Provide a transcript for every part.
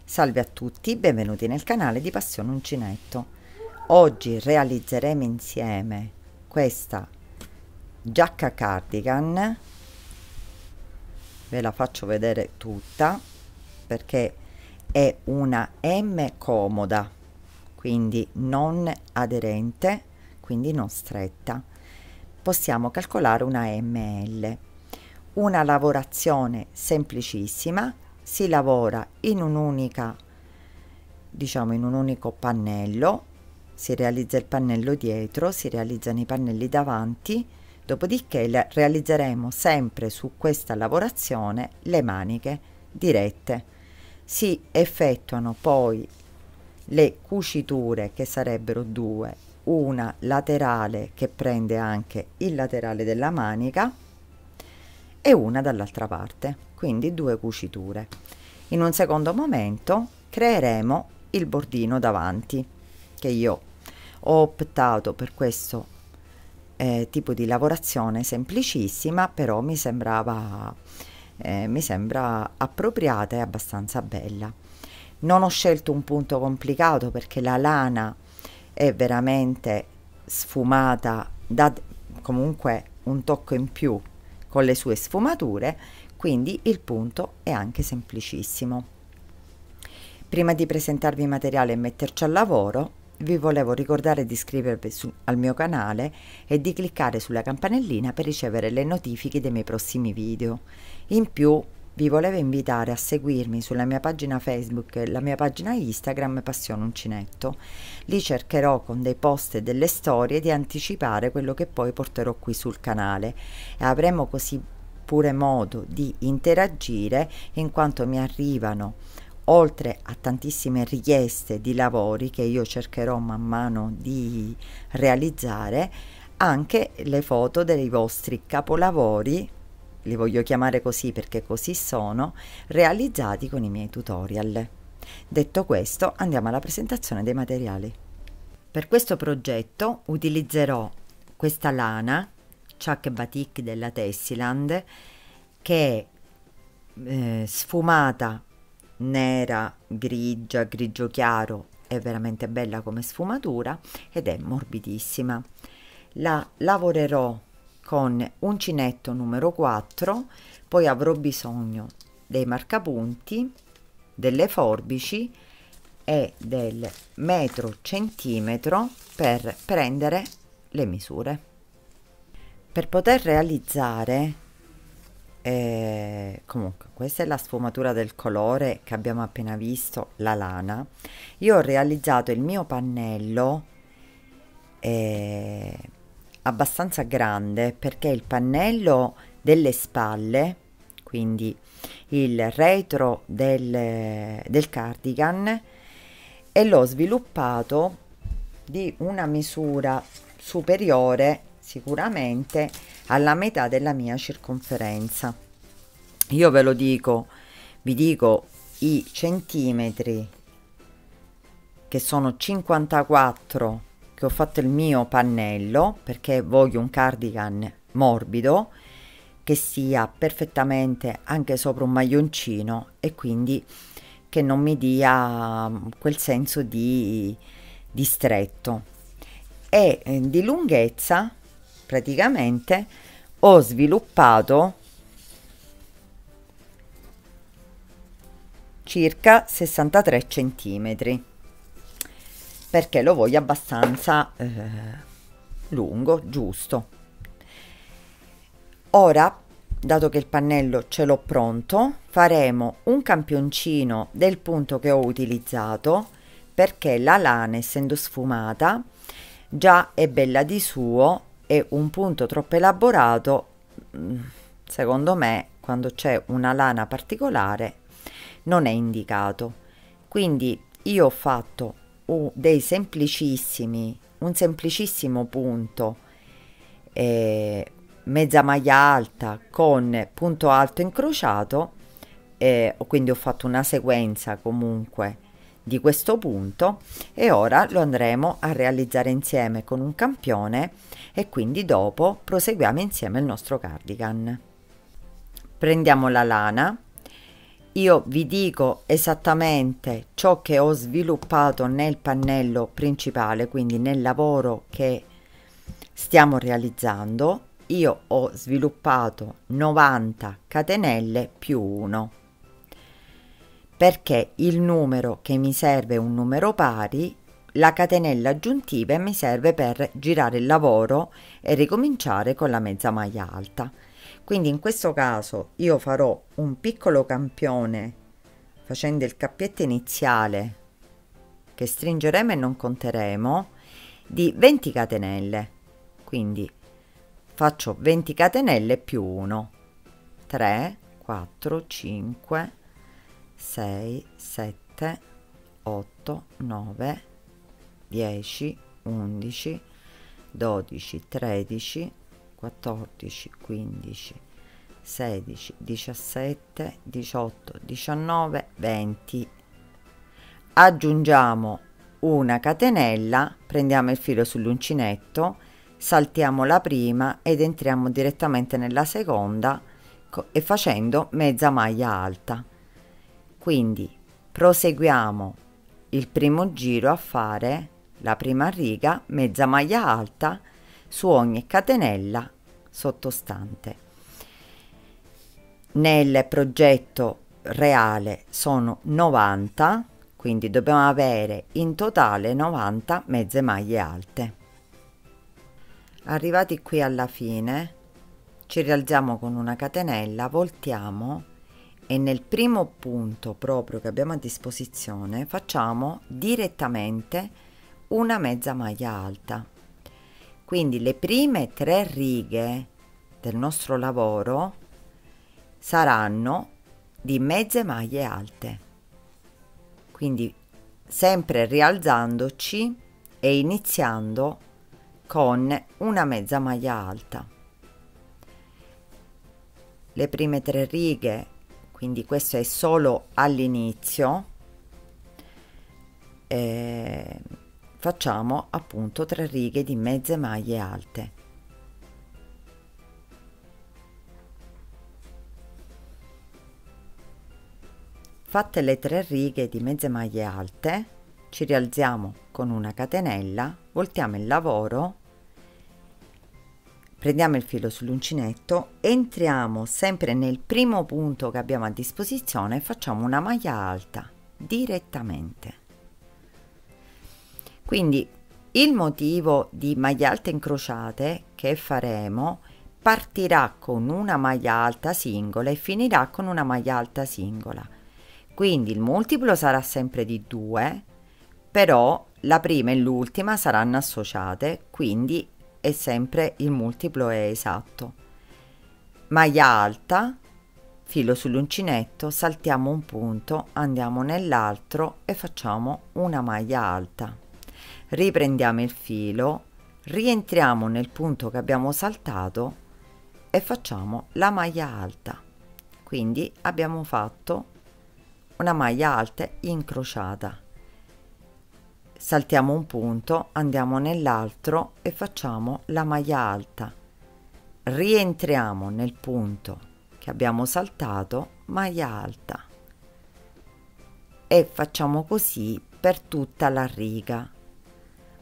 Salve a tutti, benvenuti nel canale di Passione Uncinetto. Oggi realizzeremo insieme questa giacca cardigan. Ve la faccio vedere tutta perché è una M comoda, quindi non aderente, quindi non stretta. Possiamo calcolare una ML. Una lavorazione semplicissima. Si lavora in un'unica, in un unico pannello, si realizza il pannello dietro, si realizzano i pannelli davanti, dopodiché realizzeremo sempre su questa lavorazione le maniche dirette. Si effettuano poi le cuciture, che sarebbero due, una laterale che prende anche il laterale della manica e una dall'altra parte, quindi due cuciture. In un secondo momento creeremo il bordino davanti, che io ho optato per questo tipo di lavorazione semplicissima, però mi sembra appropriata e abbastanza bella. Non ho scelto un punto complicato perché la lana è veramente sfumata, dà comunque un tocco in più con le sue sfumature, quindi il punto è anche semplicissimo. Prima di presentarvi i materiali e metterci al lavoro, vi volevo ricordare di iscrivervi al mio canale e di cliccare sulla campanellina per ricevere le notifiche dei miei prossimi video. In più vi volevo invitare a seguirmi sulla mia pagina Facebook e la mia pagina Instagram Passione Uncinetto. Lì cercherò con dei post e delle storie di anticipare quello che poi porterò qui sul canale e avremo così pure modo di interagire, in quanto mi arrivano, oltre a tantissime richieste di lavori che io cercherò man mano di realizzare, anche le foto dei vostri capolavori, li voglio chiamare così perché così sono, realizzati con i miei tutorial. Detto questo, andiamo alla presentazione dei materiali. Per questo progetto utilizzerò questa lana Chuck Batik della Tessiland, che è sfumata nera, grigia, grigio chiaro, è veramente bella come sfumatura ed è morbidissima. La lavorerò con uncinetto numero 4, poi avrò bisogno dei marcapunti, delle forbici e del metro centimetro per prendere le misure. Per poter realizzare, comunque questa è la sfumatura del colore che abbiamo appena visto, la lana. Io ho realizzato il mio pannello abbastanza grande perché il pannello delle spalle, quindi il retro del cardigan, e l'ho sviluppato di una misura superiore sicuramente alla metà della mia circonferenza. Io ve lo dico, vi dico i centimetri, che sono 54, che ho fatto il mio pannello, perché voglio un cardigan morbido che sia perfettamente anche sopra un maglioncino e quindi che non mi dia quel senso di stretto. E di lunghezza praticamente ho sviluppato circa 63 centimetri perché lo voglio abbastanza lungo, giusto. Ora, dato che il pannello ce l'ho pronto, faremo un campioncino del punto che ho utilizzato, perché la lana, essendo sfumata, già è bella di suo e un punto troppo elaborato, secondo me, quando c'è una lana particolare, non è indicato. Quindi io ho fatto un semplicissimo punto, mezza maglia alta con punto alto incrociato, quindi ho fatto una sequenza comunque di questo punto e ora lo andremo a realizzare insieme con un campione e quindi dopo proseguiamo insieme il nostro cardigan. Prendiamo la lana io vi dico esattamente ciò che ho sviluppato nel pannello principale, quindi nel lavoro che stiamo realizzando. Io ho sviluppato 90 catenelle più 1, perché il numero che mi serve è un numero pari, la catenella aggiuntiva mi serve per girare il lavoro e ricominciare con la mezza maglia alta. Quindi in questo caso io farò un piccolo campione facendo il cappietto iniziale che stringeremo e non conteremo di 20 catenelle, quindi faccio 20 catenelle più 1, 3, 4, 5, 6, 7, 8, 9, 10, 11, 12, 13, 14, 15, 16, 17, 18, 19, 20. Aggiungiamo una catenella, prendiamo il filo sull'uncinetto, saltiamo la prima ed entriamo direttamente nella seconda e facendo mezza maglia alta. Quindi proseguiamo il primo giro a fare la prima riga mezza maglia alta su ogni catenella sottostante. Nel progetto reale sono 90, quindi dobbiamo avere in totale 90 mezze maglie alte. Arrivati qui alla fine ci rialziamo con una catenella, voltiamo e nel primo punto proprio che abbiamo a disposizione facciamo direttamente una mezza maglia alta. Quindi le prime 3 righe del nostro lavoro saranno di mezze maglie alte, quindi sempre rialzandoci e iniziando con una mezza maglia alta. Le prime 3 righe, quindi questo è solo all'inizio, facciamo appunto 3 righe di mezze maglie alte. Fatte le 3 righe di mezze maglie alte, ci rialziamo con una catenella, voltiamo il lavoro, prendiamo il filo sull'uncinetto, entriamo sempre nel primo punto che abbiamo a disposizione e facciamo una maglia alta direttamente. Quindi il motivo di maglie alte incrociate che faremo partirà con una maglia alta singola e finirà con una maglia alta singola. Quindi il multiplo sarà sempre di 2, però la prima e l'ultima saranno associate, quindi è sempre il multiplo è esatto. Maglia alta, filo sull'uncinetto, saltiamo un punto, andiamo nell'altro e facciamo una maglia alta. Riprendiamo il filo, rientriamo nel punto che abbiamo saltato e facciamo la maglia alta. Quindi abbiamo fatto una maglia alta incrociata. Saltiamo un punto, andiamo nell'altro e facciamo la maglia alta. Rientriamo nel punto che abbiamo saltato, maglia alta. E facciamo così per tutta la riga.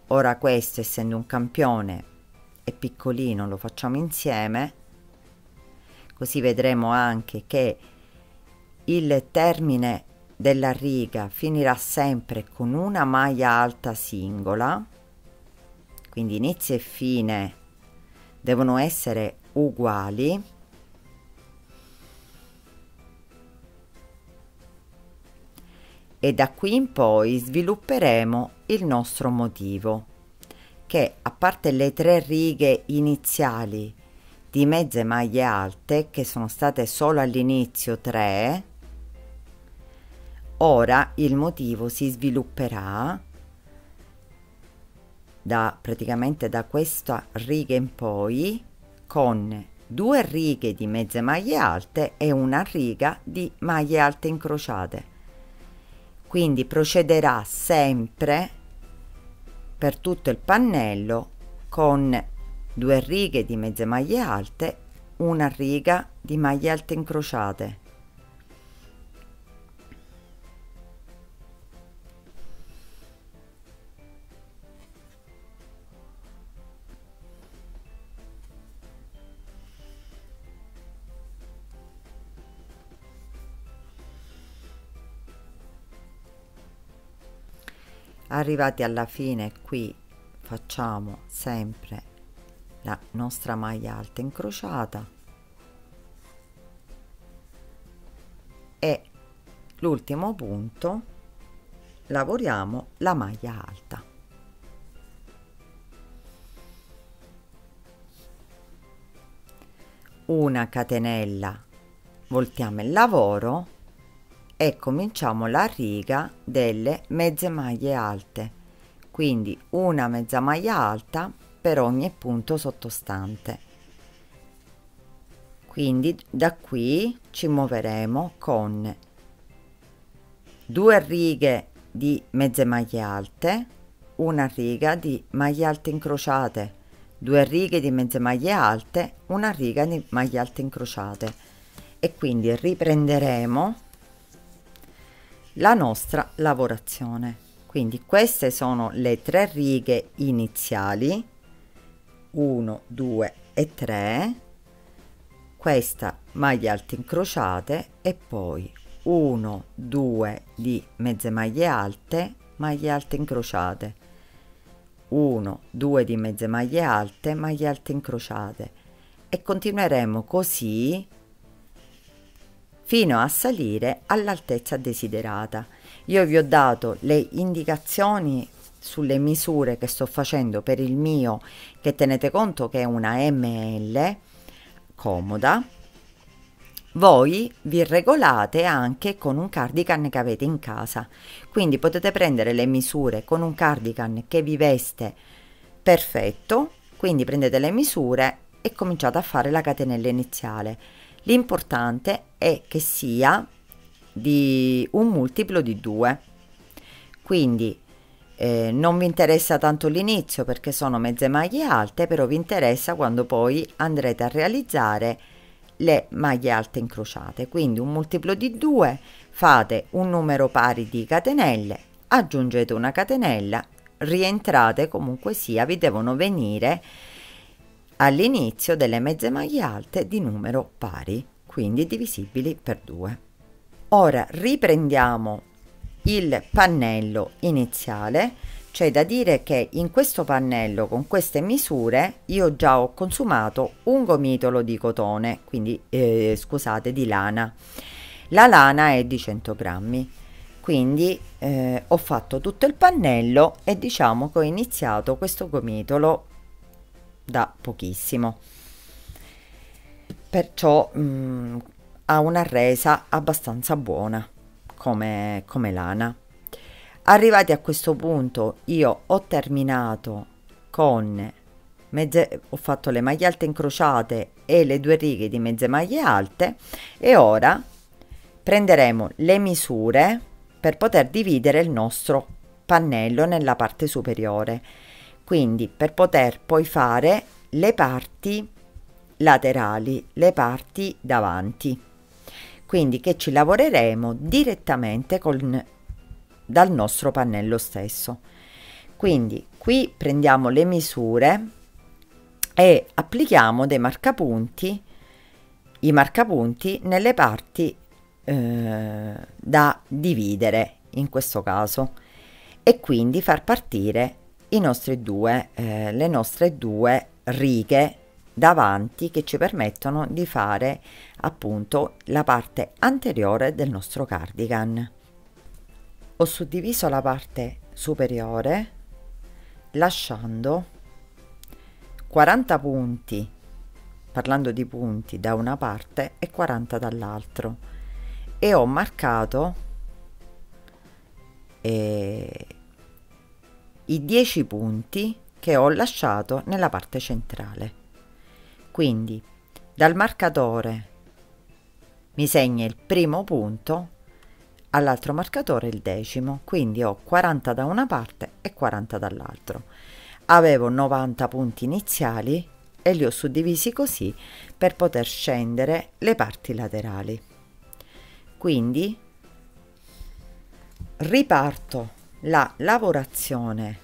Ora questo, essendo un campione, è piccolino, lo facciamo insieme, così vedremo anche che il termine della riga finirà sempre con una maglia alta singola, quindi inizio e fine devono essere uguali. E da qui in poi svilupperemo il nostro motivo, che a parte le 3 righe iniziali di mezze maglie alte, che sono state solo all'inizio 3, ora il motivo si svilupperà praticamente da questa riga in poi, con 2 righe di mezze maglie alte e una riga di maglie alte incrociate. Quindi procederà sempre per tutto il pannello con 2 righe di mezze maglie alte, una riga di maglie alte incrociate. Arrivati alla fine, qui facciamo sempre la nostra maglia alta incrociata e l'ultimo punto lavoriamo la maglia alta. Una catenella, voltiamo il lavoro e cominciamo la riga delle mezze maglie alte, quindi una mezza maglia alta per ogni punto sottostante. Quindi da qui ci muoveremo con 2 righe di mezze maglie alte, una riga di maglie alte incrociate, 2 righe di mezze maglie alte, una riga di maglie alte incrociate, e quindi riprenderemo la nostra lavorazione. Quindi queste sono le 3 righe iniziali, 1 2 e 3, questa maglie alte incrociate e poi 1 2 di mezze maglie alte incrociate, 1 2 di mezze maglie alte incrociate, e continueremo così fino a salire all'altezza desiderata. Io vi ho dato le indicazioni sulle misure che sto facendo per il mio, che tenete conto che è una ML comoda. Voi vi regolate anche con un cardigan che avete in casa, quindi potete prendere le misure con un cardigan che vi veste perfetto, quindi prendete le misure e cominciate a fare la catenella iniziale. L'importante è che sia di un multiplo di 2, quindi non vi interessa tanto l'inizio perché sono mezze maglie alte, però vi interessa quando poi andrete a realizzare le maglie alte incrociate. Quindi un multiplo di 2, fate un numero pari di catenelle, aggiungete una catenella, rientrate comunque sia, vi devono venire all'inizio delle mezze maglie alte di numero pari, quindi divisibili per 2. Ora riprendiamo il pannello iniziale. C'è da dire che in questo pannello con queste misure io già ho consumato un gomitolo di cotone, quindi scusate, di lana. La lana è di 100 grammi, quindi ho fatto tutto il pannello e diciamo che ho iniziato questo gomitolo da pochissimo, perciò ha una resa abbastanza buona come lana. Arrivati a questo punto io ho terminato con ho fatto le maglie alte incrociate e le 2 righe di mezze maglie alte, e ora prenderemo le misure per poter dividere il nostro pannello nella parte superiore, quindi per poter poi fare le parti laterali, le parti davanti, quindi che ci lavoreremo direttamente dal nostro pannello stesso. Quindi qui prendiamo le misure e applichiamo dei marcapunti, i marcapunti nelle parti da dividere in questo caso, e quindi far partire le nostre 2 righe davanti che ci permettono di fare appunto la parte anteriore del nostro cardigan. Ho suddiviso la parte superiore lasciando 40 punti, parlando di punti, da una parte e 40 dall'altro, e ho marcato i 10 punti che ho lasciato nella parte centrale. Quindi dal marcatore mi segna il primo punto, all'altro marcatore il 10°, quindi ho 40 da una parte e 40 dall'altro. Avevo 90 punti iniziali e li ho suddivisi così per poter scendere le parti laterali. Quindi riparto la lavorazione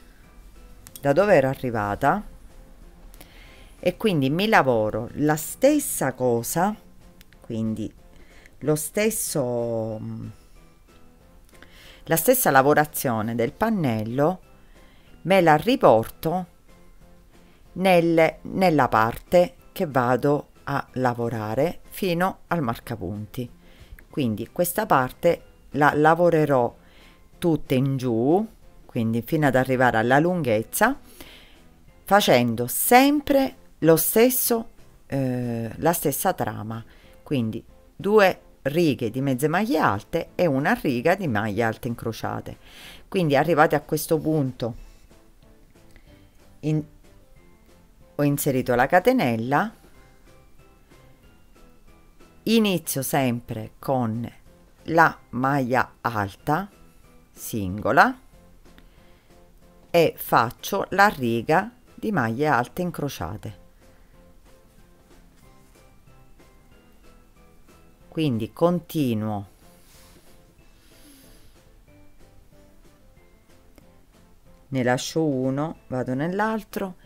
da dove ero arrivata e quindi mi lavoro la stessa cosa, quindi la stessa lavorazione del pannello me la riporto nella parte che vado a lavorare fino al marcapunti. Quindi questa parte la lavorerò tutta in giù, quindi fino ad arrivare alla lunghezza, facendo sempre lo stesso la stessa trama, quindi 2 righe di mezze maglie alte e una riga di maglie alte incrociate. Quindi arrivati a questo punto ho inserito la catenella, inizio sempre con la maglia alta singola e faccio la riga di maglie alte incrociate. Quindi continuo ne lascio uno, vado nell'altro,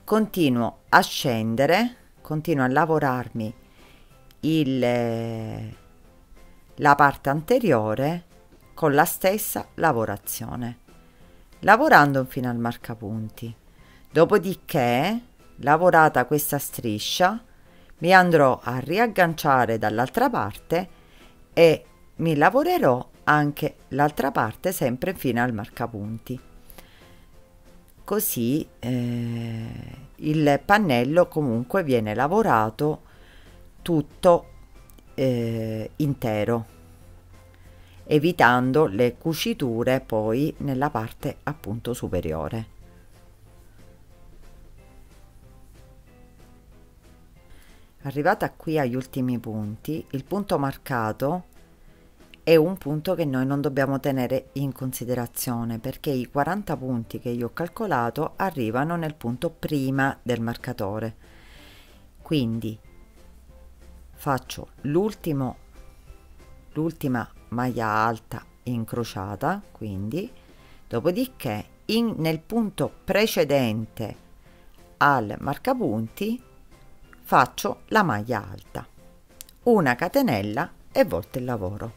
continuo a scendere, continuo a lavorarmi la parte anteriore con la stessa lavorazione, lavorando fino al marcapunti. Dopodiché, lavorata questa striscia, mi andrò a riagganciare dall'altra parte e mi lavorerò anche l'altra parte sempre fino al marcapunti. Così il pannello comunque viene lavorato tutto intero, evitando le cuciture poi nella parte appunto superiore. Arrivata qui agli ultimi punti, il punto marcato è un punto che noi non dobbiamo tenere in considerazione, perché i 40 punti che io ho calcolato arrivano nel punto prima del marcatore. Quindi faccio l'ultima maglia alta incrociata, quindi dopodiché nel punto precedente al marcapunti faccio la maglia alta, una catenella e volto il lavoro,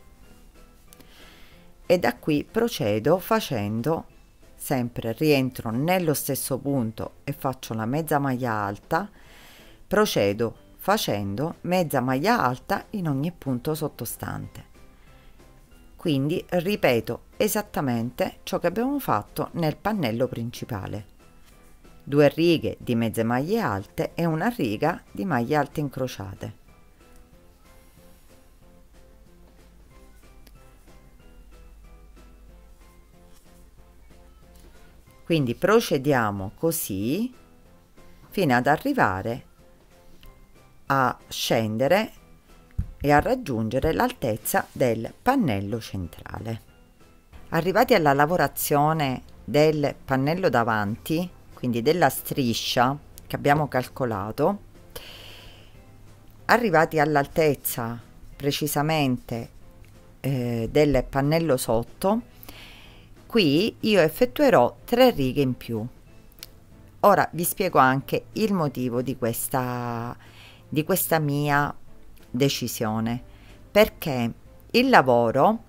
e da qui procedo facendo sempre, rientro nello stesso punto e faccio la mezza maglia alta, procedo facendo mezza maglia alta in ogni punto sottostante. Quindi ripeto esattamente ciò che abbiamo fatto nel pannello principale: 2 righe di mezze maglie alte e una riga di maglie alte incrociate. Quindi procediamo così fino ad arrivare a scendere e a raggiungere l'altezza del pannello centrale. Arrivati alla lavorazione del pannello davanti, quindi della striscia che abbiamo calcolato, arrivati all'altezza precisamente del pannello sotto, qui io effettuerò 3 righe in più. Ora vi spiego anche il motivo di questa mia decisione, perché il lavoro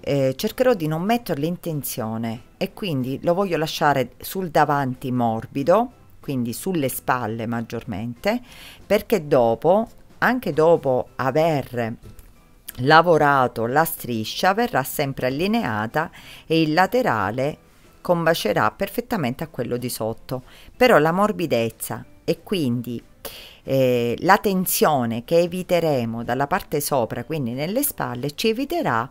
cercherò di non metterlo in tensione e quindi lo voglio lasciare sul davanti morbido, quindi sulle spalle maggiormente, perché dopo, anche dopo aver lavorato la striscia, verrà sempre allineata e il laterale combacerà perfettamente a quello di sotto. Però la morbidezza e quindi la tensione che eviteremo dalla parte sopra, quindi nelle spalle, ci eviterà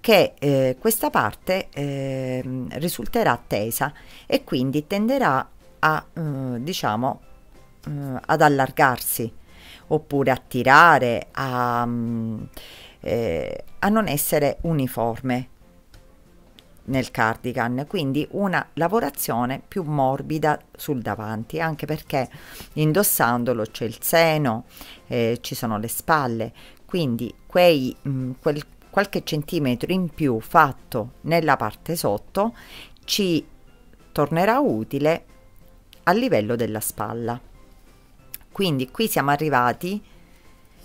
che questa parte risulterà tesa e quindi tenderà a diciamo ad allargarsi, oppure a tirare, a non essere uniforme nel cardigan. Quindi una lavorazione più morbida sul davanti, anche perché indossandolo c'è il seno, ci sono le spalle, quindi qualche centimetro in più fatto nella parte sotto ci tornerà utile a livello della spalla. Quindi qui siamo arrivati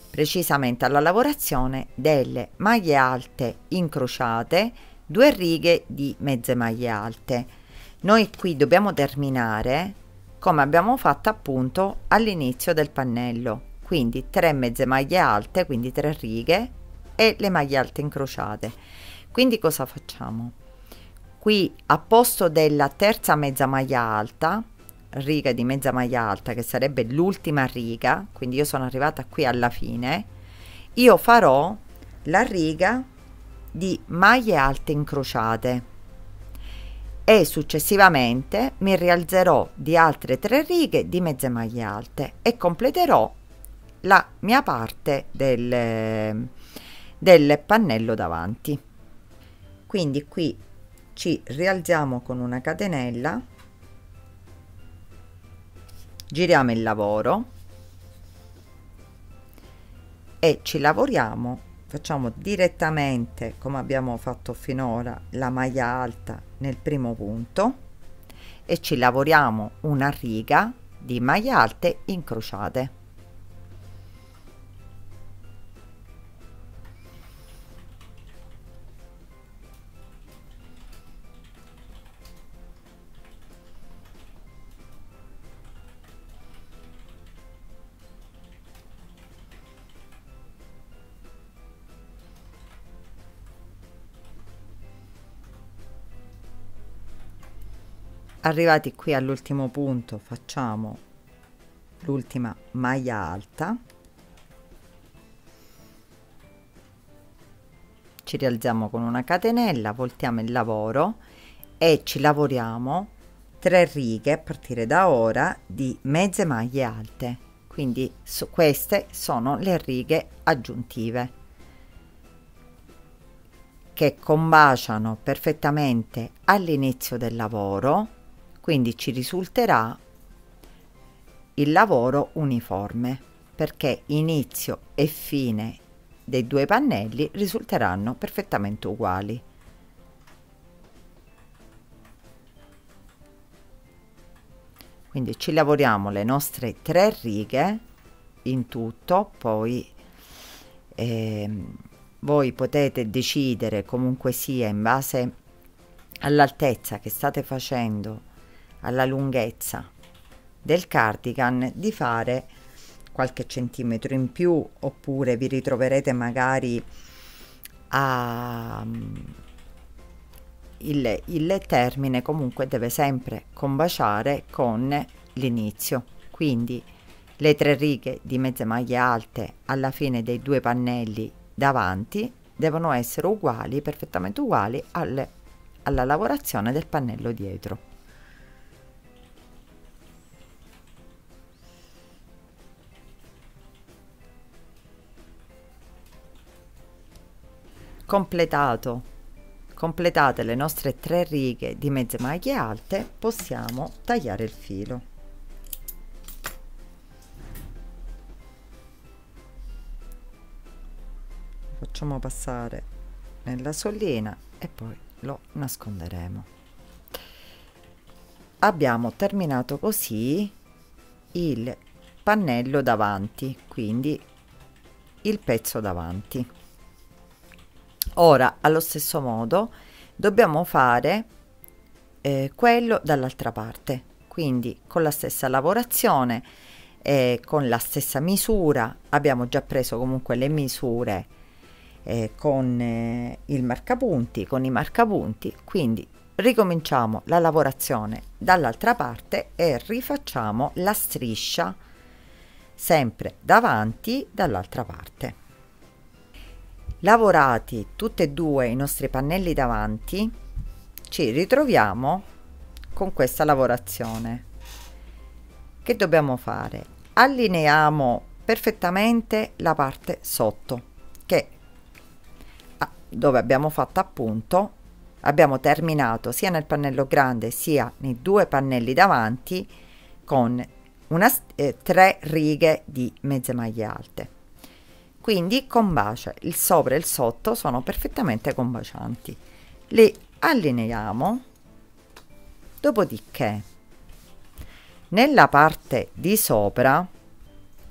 precisamente alla lavorazione delle maglie alte incrociate, 2 righe di mezze maglie alte. Noi qui dobbiamo terminare come abbiamo fatto appunto all'inizio del pannello, quindi 3 mezze maglie alte, quindi 3 righe e le maglie alte incrociate. Quindi cosa facciamo? Qui a posto della terza mezza maglia alta, riga di mezza maglia alta, che sarebbe l'ultima riga, quindi io sono arrivata qui alla fine, io farò la riga di maglie alte incrociate e successivamente mi rialzerò di altre 3 righe di mezze maglie alte e completerò la mia parte del pannello davanti. Quindi qui ci rialziamo con una catenella, giriamo il lavoro e ci lavoriamo, facciamo direttamente come abbiamo fatto finora la maglia alta nel primo punto e ci lavoriamo una riga di maglie alte incrociate. Arrivati qui all'ultimo punto facciamo l'ultima maglia alta, ci rialziamo con una catenella, voltiamo il lavoro e ci lavoriamo 3 righe a partire da ora di mezze maglie alte, quindi queste sono le righe aggiuntive che combaciano perfettamente all'inizio del lavoro, quindi ci risulterà il lavoro uniforme, perché inizio e fine dei 2 pannelli risulteranno perfettamente uguali. Quindi ci lavoriamo le nostre 3 righe in tutto, poi voi potete decidere comunque sia in base all'altezza che state facendo, alla lunghezza del cardigan, di fare qualche centimetro in più, oppure vi ritroverete magari a il termine comunque deve sempre combaciare con l'inizio, quindi le 3 righe di mezze maglie alte alla fine dei 2 pannelli davanti devono essere uguali, perfettamente uguali alla lavorazione del pannello dietro. Completate le nostre 3 righe di mezze maglie alte, possiamo tagliare il filo. Facciamo passare nella sollina e poi lo nasconderemo. Abbiamo terminato così il pannello davanti, quindi il pezzo davanti. Ora allo stesso modo dobbiamo fare quello dall'altra parte, quindi con la stessa lavorazione, con la stessa misura. Abbiamo già preso comunque le misure con i marcapunti, quindi ricominciamo la lavorazione dall'altra parte e rifacciamo la striscia sempre davanti dall'altra parte. Lavorati tutti e 2 i nostri pannelli davanti, ci ritroviamo con questa lavorazione. Che dobbiamo fare? Allineiamo perfettamente la parte sotto, che dove abbiamo fatto appunto, abbiamo terminato sia nel pannello grande sia nei 2 pannelli davanti con 3 righe di mezze maglie alte. Quindi combacia, il sopra e il sotto sono perfettamente combacianti. Li allineiamo, dopodiché nella parte di sopra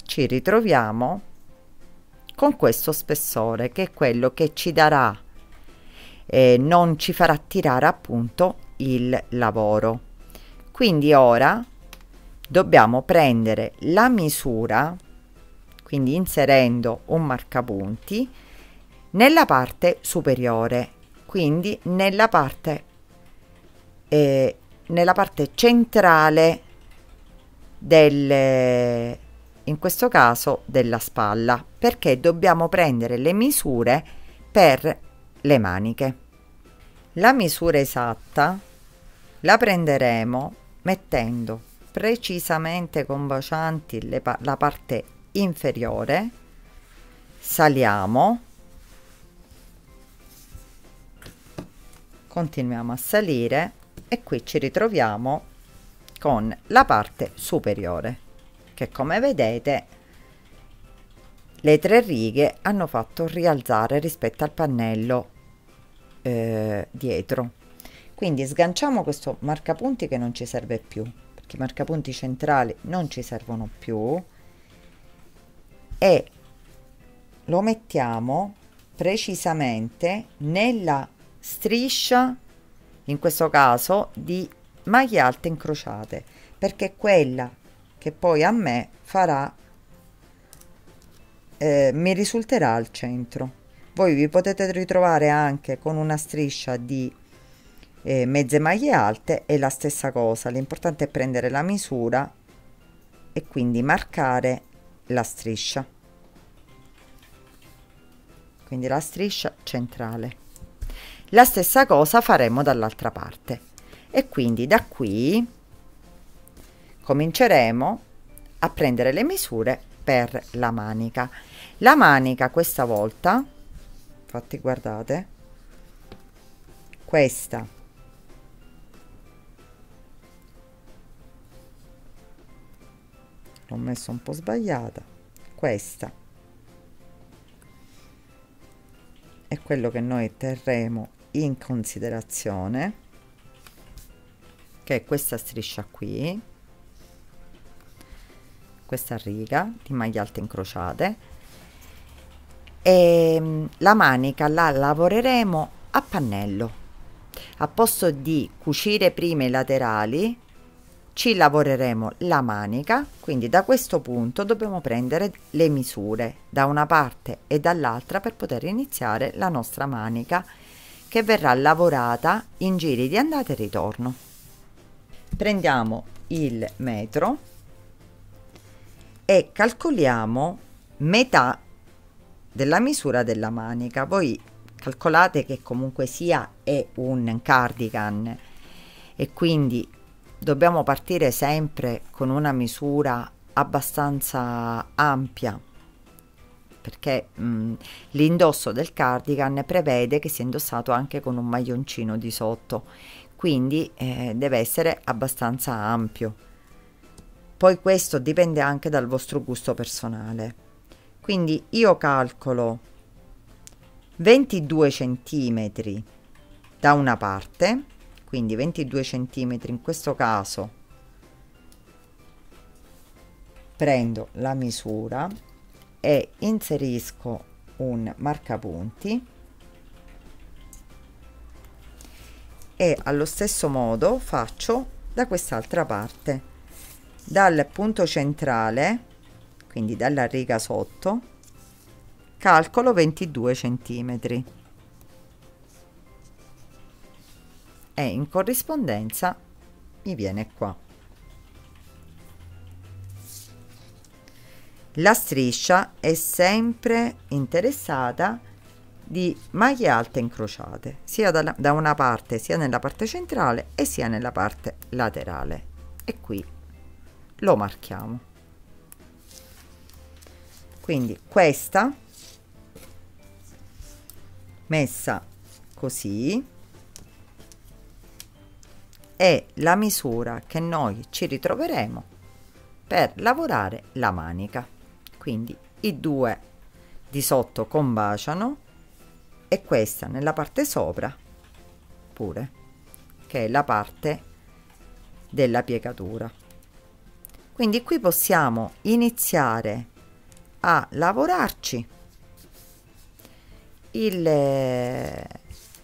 ci ritroviamo con questo spessore, che è quello che ci darà, non ci farà tirare appunto il lavoro. Quindi ora dobbiamo prendere la misura, quindi inserendo un marcapunti nella parte superiore, quindi nella parte centrale del, in questo caso della spalla, perché dobbiamo prendere le misure per le maniche. La misura esatta la prenderemo mettendo precisamente combacianti la parte inferiore, saliamo, continuiamo a salire e qui ci ritroviamo con la parte superiore, che come vedete le 3 righe hanno fatto rialzare rispetto al pannello dietro. Quindi sganciamo questo marcapunti che non ci serve più, perché i marcapunti centrali non ci servono più, e lo mettiamo precisamente nella striscia, in questo caso di maglie alte incrociate, perché è quella che poi a me farà mi risulterà al centro. Voi vi potete ritrovare anche con una striscia di mezze maglie alte, è la stessa cosa, l'importante è prendere la misura e quindi marcare la striscia, quindi la striscia centrale. La stessa cosa faremo dall'altra parte, e quindi da qui cominceremo a prendere le misure per la manica. La manica questa volta, infatti guardate, questa l'ho messo un po' sbagliata, questa è quello che noi terremo in considerazione, che è questa striscia qui, questa riga di maglie alte incrociate, e la manica la lavoreremo a pannello. A posto di cucire prima i laterali, ci lavoreremo la manica, quindi da questo punto dobbiamo prendere le misure da una parte e dall'altra per poter iniziare la nostra manica, che verrà lavorata in giri di andata e ritorno. Prendiamo il metro e calcoliamo metà della misura della manica. Voi calcolate che comunque sia è un cardigan e quindi dobbiamo partire sempre con una misura abbastanza ampia, perché l'indosso del cardigan prevede che sia indossato anche con un maglioncino di sotto, quindi deve essere abbastanza ampio. Poi questo dipende anche dal vostro gusto personale, quindi io calcolo 22 centimetri da una parte, quindi 22 centimetri in questo caso. Prendo la misura e inserisco un marcapunti, e allo stesso modo faccio da quest'altra parte, dal punto centrale, quindi dalla riga sotto, calcolo 22 centimetri e in corrispondenza mi viene qua. La striscia è sempre interessata di maglie alte incrociate, sia da una parte, sia nella parte centrale e sia nella parte laterale, e qui lo marchiamo. Quindi questa messa così è la misura che noi ci ritroveremo per lavorare la manica. Quindi i due di sotto combaciano e questa nella parte sopra pure, che è la parte della piegatura. Quindi qui possiamo iniziare a lavorarci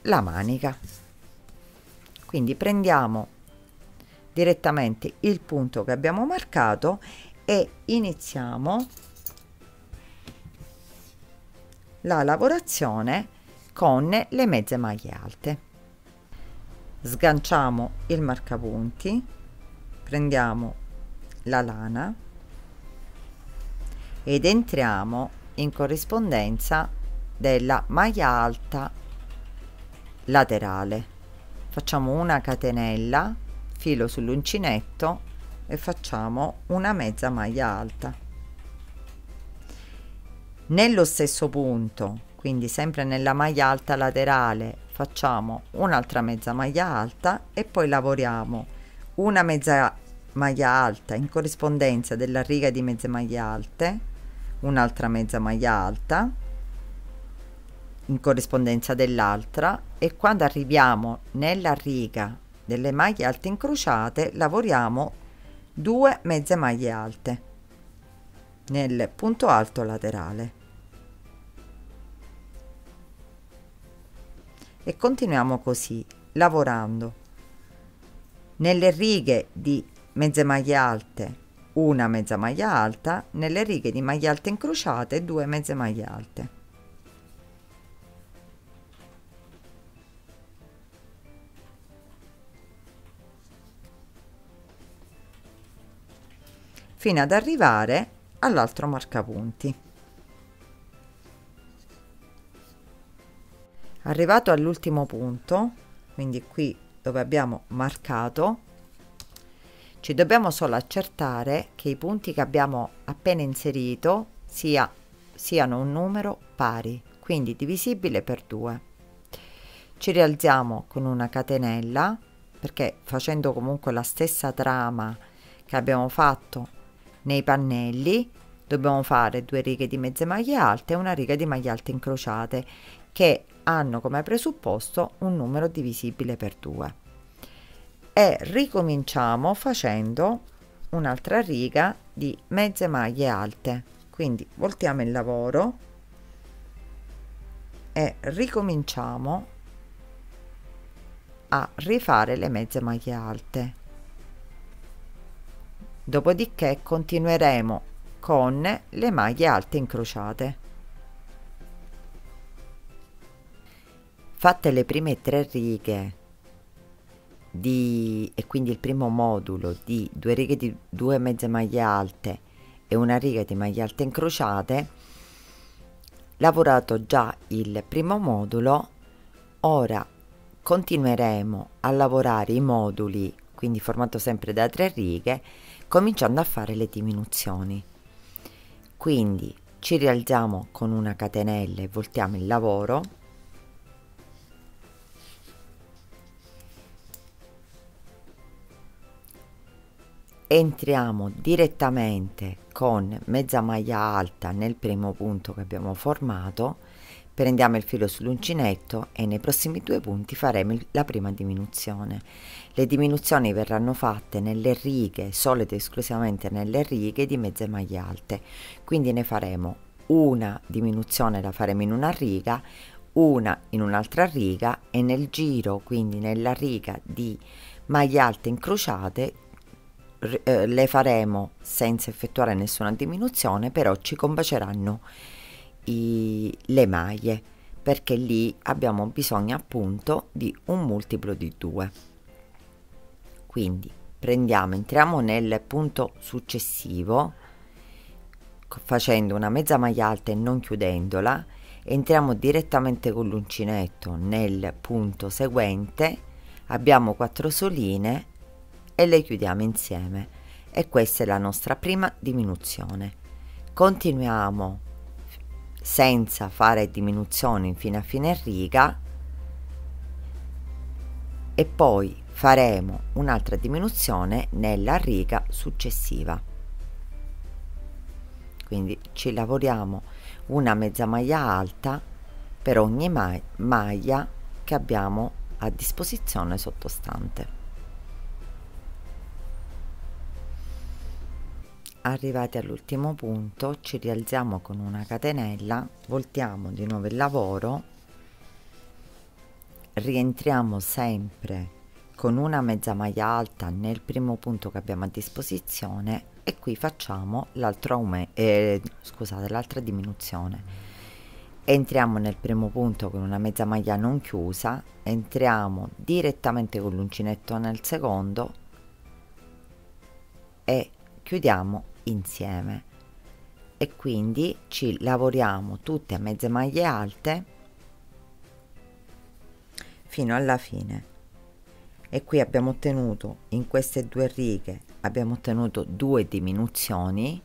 la manica. Quindi prendiamo direttamente il punto che abbiamo marcato e iniziamo la lavorazione con le mezze maglie alte. Sganciamo il marcapunti, prendiamo la lana ed entriamo in corrispondenza della maglia alta laterale. Facciamo una catenella, filo sull'uncinetto e facciamo una mezza maglia alta. Nello stesso punto, quindi sempre nella maglia alta laterale, facciamo un'altra mezza maglia alta e poi lavoriamo una mezza maglia alta in corrispondenza della riga di mezze maglie alte, un'altra mezza maglia alta in corrispondenza dell'altra, e quando arriviamo nella riga delle maglie alte incrociate lavoriamo 2 mezze maglie alte nel punto alto laterale e continuiamo così, lavorando nelle righe di mezze maglie alte una mezza maglia alta, nelle righe di maglie alte incrociate 2 mezze maglie alte. Fino ad arrivare all'altro marcapunti. Arrivato all'ultimo punto, quindi qui dove abbiamo marcato, ci dobbiamo solo accertare che i punti che abbiamo appena inserito siano un numero pari, quindi divisibile per 2. Ci rialziamo con una catenella, perché facendo comunque la stessa trama che abbiamo fatto nei pannelli dobbiamo fare 2 righe di mezze maglie alte e una riga di maglie alte incrociate che hanno come presupposto un numero divisibile per 2 e ricominciamo facendo un'altra riga di mezze maglie alte. Quindi voltiamo il lavoro e ricominciamo a rifare le mezze maglie alte. Dopodiché continueremo con le maglie alte incrociate. Fatte le prime 3 righe e quindi il primo modulo di 2 righe di 2 mezze maglie alte e una riga di maglie alte incrociate, lavorato già il primo modulo, ora continueremo a lavorare i moduli, quindi formato sempre da 3 righe, cominciando a fare le diminuzioni. Quindi ci rialziamo con una catenella e voltiamo il lavoro, entriamo direttamente con mezza maglia alta nel primo punto che abbiamo formato, prendiamo il filo sull'uncinetto e nei prossimi 2 punti faremo la prima diminuzione. Le diminuzioni verranno fatte nelle righe, solo ed esclusivamente nelle righe di mezze maglie alte, quindi ne faremo una diminuzione, la faremo in una riga, una in un'altra riga e nel giro, quindi nella riga di maglie alte incrociate, le faremo senza effettuare nessuna diminuzione, però ci combaceranno le maglie, perché lì abbiamo bisogno appunto di un multiplo di 2. Quindi entriamo nel punto successivo facendo una mezza maglia alta e non chiudendola, entriamo direttamente con l'uncinetto nel punto seguente, abbiamo 4 soline e le chiudiamo insieme, e questa è la nostra prima diminuzione. Continuiamo senza fare diminuzioni fino a fine riga e poi faremo un'altra diminuzione nella riga successiva. Quindi ci lavoriamo una mezza maglia alta per ogni maglia che abbiamo a disposizione sottostante. Arrivati all'ultimo punto ci rialziamo con una catenella, voltiamo di nuovo il lavoro rientriamo sempre con una mezza maglia alta nel primo punto che abbiamo a disposizione e qui facciamo l'altra diminuzione. Entriamo nel primo punto con una mezza maglia non chiusa, entriamo direttamente con l'uncinetto nel secondo e chiudiamo insieme, e quindi ci lavoriamo tutte a mezze maglie alte fino alla fine. E qui abbiamo ottenuto, in queste due righe abbiamo ottenuto 2 diminuzioni,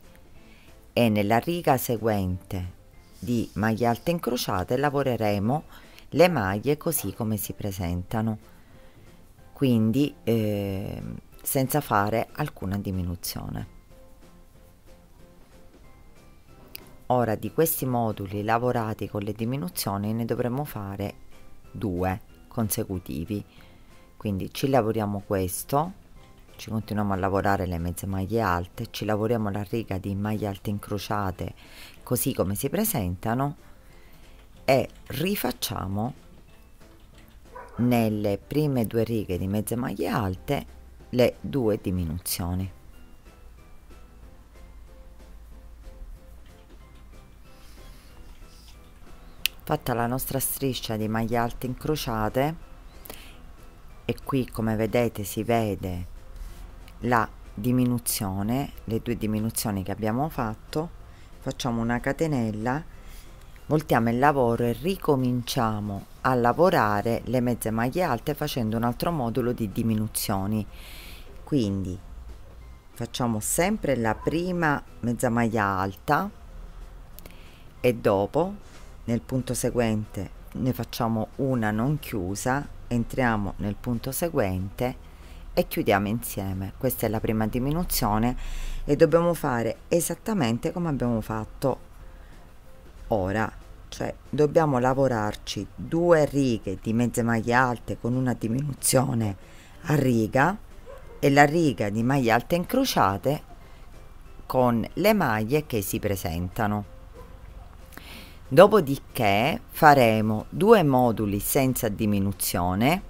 e nella riga seguente di maglie alte incrociate lavoreremo le maglie così come si presentano, quindi senza fare alcuna diminuzione. Ora di questi moduli lavorati con le diminuzioni ne dovremo fare 2 consecutivi, quindi ci lavoriamo questo, ci continuiamo a lavorare le mezze maglie alte, ci lavoriamo la riga di maglie alte incrociate così come si presentano e rifacciamo nelle prime 2 righe di mezze maglie alte le 2 diminuzioni. Fatta la nostra striscia di maglie alte incrociate, e qui come vedete si vede la diminuzione, le 2 diminuzioni che abbiamo fatto, facciamo una catenella, voltiamo il lavoro e ricominciamo a lavorare le mezze maglie alte facendo un altro modulo di diminuzioni. Quindi facciamo sempre la prima mezza maglia alta e dopo nel punto seguente ne facciamo una non chiusa, entriamo nel punto seguente e chiudiamo insieme. Questa è la prima diminuzione e dobbiamo fare esattamente come abbiamo fatto ora, cioè dobbiamo lavorarci 2 righe di mezze maglie alte con una diminuzione a riga e la riga di maglie alte incrociate con le maglie che si presentano. Dopodiché faremo 2 moduli senza diminuzione,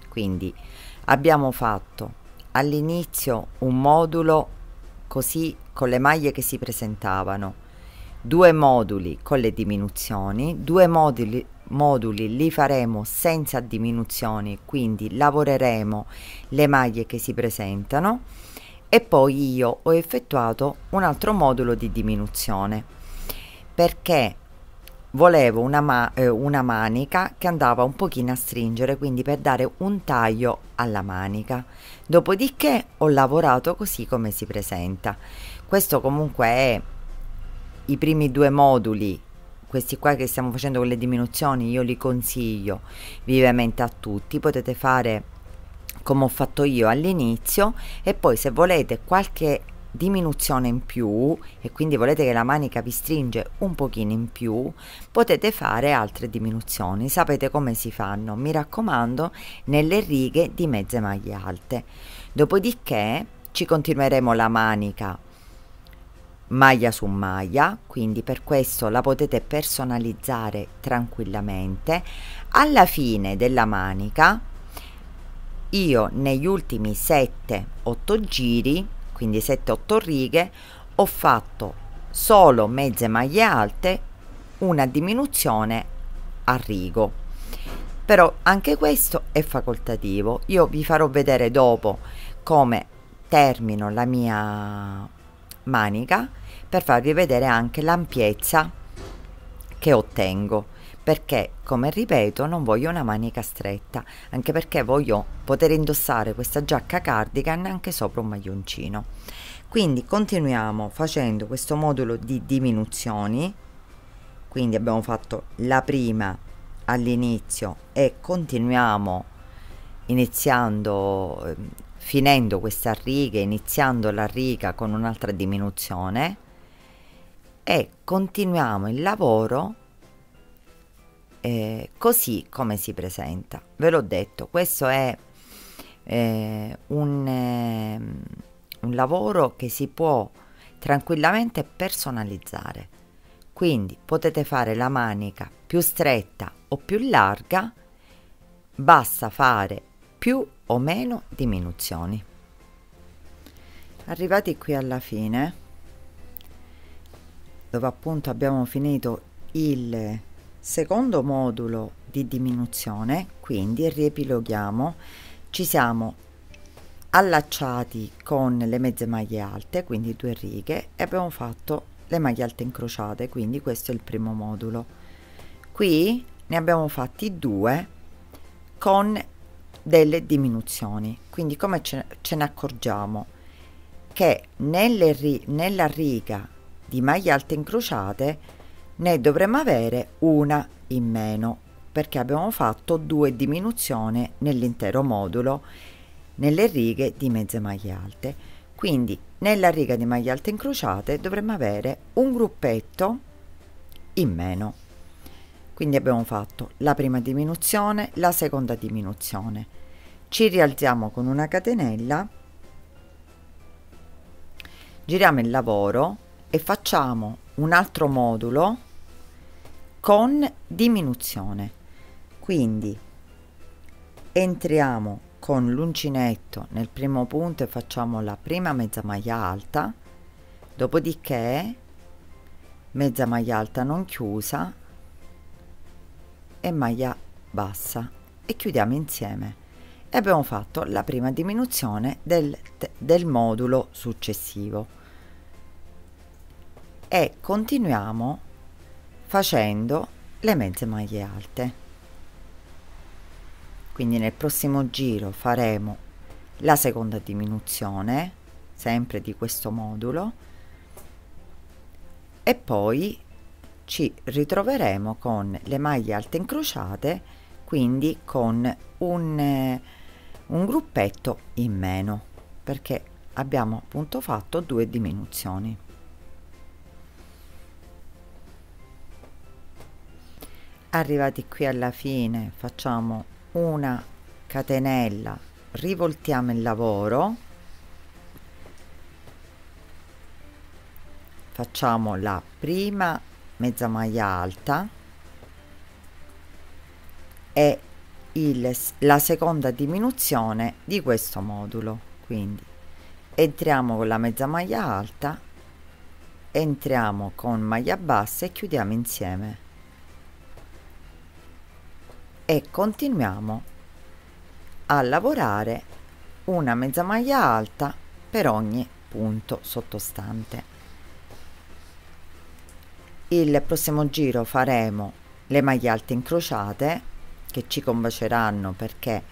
quindi abbiamo fatto all'inizio un modulo così con le maglie che si presentavano, 2 moduli con le diminuzioni, 2 moduli li faremo senza diminuzioni, quindi lavoreremo le maglie che si presentano, e poi io ho effettuato un altro modulo di diminuzione perché volevo una manica che andava un pochino a stringere, quindi per dare un taglio alla manica. Dopodiché ho lavorato così come si presenta. Questo comunque è i primi 2 moduli, questi qua che stiamo facendo con le diminuzioni, io li consiglio vivamente a tutti. Potete fare come ho fatto io all'inizio, e poi se volete qualche diminuzione in più e quindi volete che la manica vi stringe un pochino in più, potete fare altre diminuzioni. Sapete come si fanno, mi raccomando, nelle righe di mezze maglie alte. Dopodiché ci continueremo la manica maglia su maglia, quindi per questo la potete personalizzare tranquillamente. Alla fine della manica io negli ultimi 7-8 giri, quindi 7-8 righe, ho fatto solo mezze maglie alte, una diminuzione a rigo, però anche questo è facoltativo. Io vi farò vedere dopo come termino la mia manica per farvi vedere anche l'ampiezza che ottengo, perché come ripeto non voglio una manica stretta, anche perché voglio poter indossare questa giacca cardigan anche sopra un maglioncino. Quindi continuiamo facendo questo modulo di diminuzioni, quindi abbiamo fatto la prima all'inizio e continuiamo finendo questa riga, iniziando la riga con un'altra diminuzione, e continuiamo il lavoro così come si presenta. Ve l'ho detto, questo è un lavoro che si può tranquillamente personalizzare, quindi potete fare la manica più stretta o più larga basta fare più o meno diminuzioni. Arrivati qui alla fine, dove appunto abbiamo finito il secondo modulo di diminuzione, quindi riepiloghiamo, ci siamo allacciati con le mezze maglie alte, quindi 2 righe, e abbiamo fatto le maglie alte incrociate, quindi questo è il primo modulo. Qui ne abbiamo fatti 2 con delle diminuzioni, quindi come ce ne accorgiamo? Che nella riga di maglie alte incrociate ne dovremmo avere una in meno, perché abbiamo fatto 2 diminuzioni nell'intero modulo nelle righe di mezze maglie alte. Quindi nella riga di maglie alte incrociate dovremmo avere un gruppetto in meno. Quindi abbiamo fatto la prima diminuzione, la seconda diminuzione, ci rialziamo con una catenella, giriamo il lavoro e facciamo un altro modulo con diminuzione. Quindi entriamo con l'uncinetto nel primo punto e facciamo la prima mezza maglia alta, dopodiché mezza maglia alta non chiusa e maglia bassa e chiudiamo insieme, e abbiamo fatto la prima diminuzione del modulo successivo, e continuiamo facendo le mezze maglie alte. Quindi nel prossimo giro faremo la seconda diminuzione sempre di questo modulo e poi ci ritroveremo con le maglie alte incrociate, quindi con un gruppetto in meno, perché abbiamo appunto fatto 2 diminuzioni. Arrivati qui alla fine facciamo una catenella, rivoltiamo il lavoro, facciamo la prima mezza maglia alta e la seconda diminuzione di questo modulo. Quindi entriamo con la mezza maglia alta, entriamo con maglia bassa e chiudiamo insieme, e continuiamo a lavorare una mezza maglia alta per ogni punto sottostante. Il prossimo giro faremo le maglie alte incrociate che ci combaceranno perché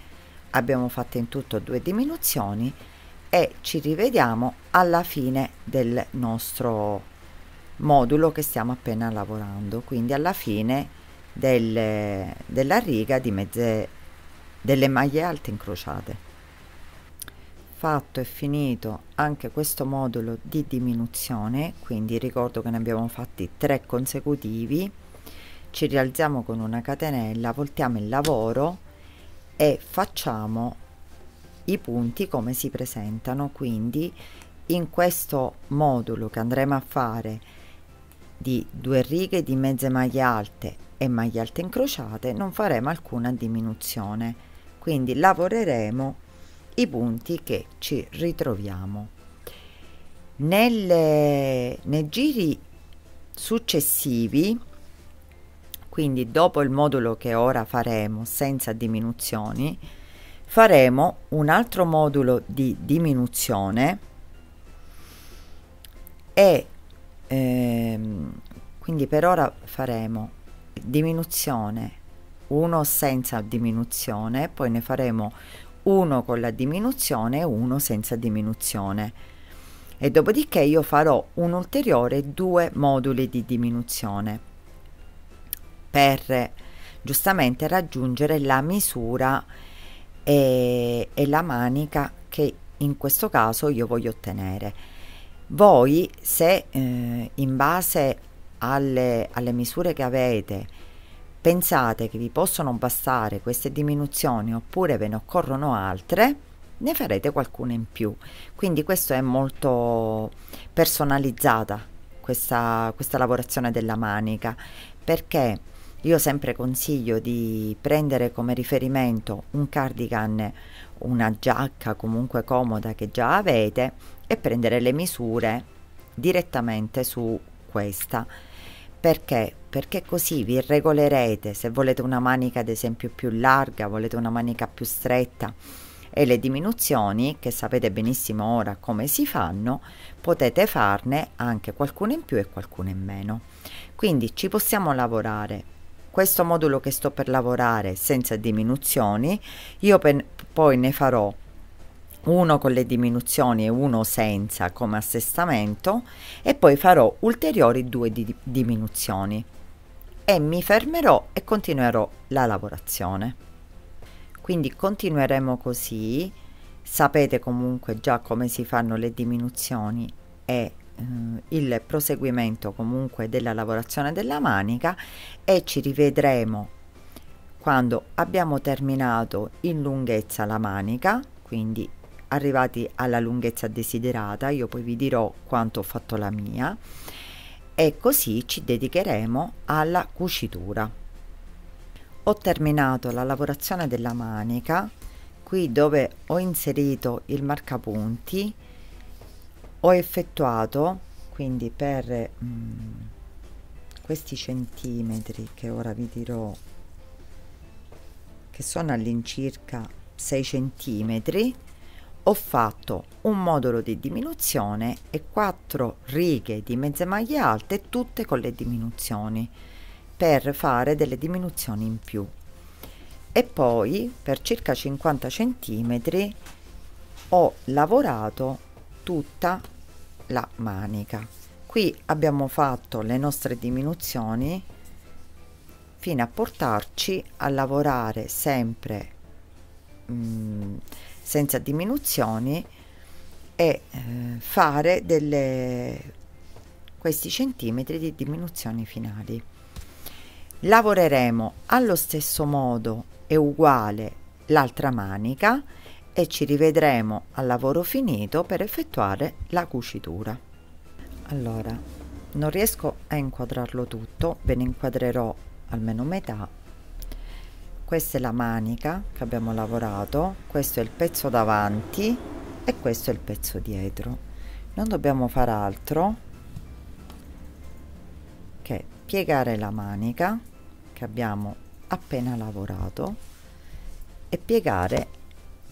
abbiamo fatto in tutto 2 diminuzioni, e ci rivediamo alla fine del nostro modulo che stiamo appena lavorando, quindi alla fine della riga delle maglie alte incrociate. Fatto e finito anche questo modulo di diminuzione, quindi ricordo che ne abbiamo fatti 3 consecutivi, ci rialziamo con una catenella, voltiamo il lavoro e facciamo i punti come si presentano. Quindi in questo modulo che andremo a fare di 2 righe di mezze maglie alte e maglie alte incrociate non faremo alcuna diminuzione, quindi lavoreremo i punti che ci ritroviamo. Nei giri successivi, quindi dopo il modulo che ora faremo senza diminuzioni, faremo un altro modulo di diminuzione e quindi per ora faremo diminuzione, uno senza diminuzione, poi ne faremo uno con la diminuzione e uno senza diminuzione, e dopodiché io farò un ulteriore 2 moduli di diminuzione per giustamente raggiungere la misura e la manica che in questo caso io voglio ottenere. Voi se in base alle misure che avete pensate che vi possono bastare queste diminuzioni oppure ve ne occorrono altre, ne farete qualcuna in più. Quindi questo è molto personalizzata questa lavorazione della manica, perché Io sempre consiglio di prendere come riferimento un cardigan, una giacca comunque comoda che già avete, e prendere le misure direttamente su questa. Perché? Perché così vi regolerete, se volete una manica ad esempio più larga, volete una manica più stretta, e le diminuzioni, che sapete benissimo ora come si fanno, potete farne anche qualcuna in più e qualcuna in meno. Quindi ci possiamo lavorare. Questo modulo che sto per lavorare senza diminuzioni, io poi ne farò uno con le diminuzioni e uno senza come assestamento, e poi farò ulteriori 2 diminuzioni e mi fermerò e continuerò la lavorazione. Quindi continueremo così. Sapete comunque già come si fanno le diminuzioni e il proseguimento comunque della lavorazione della manica, e ci rivedremo quando abbiamo terminato in lunghezza la manica, quindi arrivati alla lunghezza desiderata. Io poi vi dirò quanto ho fatto la mia, e così ci dedicheremo alla cucitura. Ho terminato la lavorazione della manica. Qui dove ho inserito il marcapunti ho effettuato, quindi per questi centimetri che ora vi dirò, che sono all'incirca 6 centimetri, ho fatto un modulo di diminuzione e 4 righe di mezze maglie alte, tutte con le diminuzioni, per fare delle diminuzioni in più. E poi per circa 50 centimetri ho lavorato tutta la manica. Qui abbiamo fatto le nostre diminuzioni fino a portarci a lavorare sempre senza diminuzioni, e fare questi centimetri di diminuzioni finali. Lavoreremo allo stesso modo e uguale l'altra manica, e ci rivedremo al lavoro finito per effettuare la cucitura. Allora, non riesco a inquadrarlo tutto, ve ne inquadrerò almeno metà. Questa è la manica che abbiamo lavorato, questo è il pezzo davanti e questo è il pezzo dietro. Non dobbiamo fare altro che piegare la manica che abbiamo appena lavorato e piegare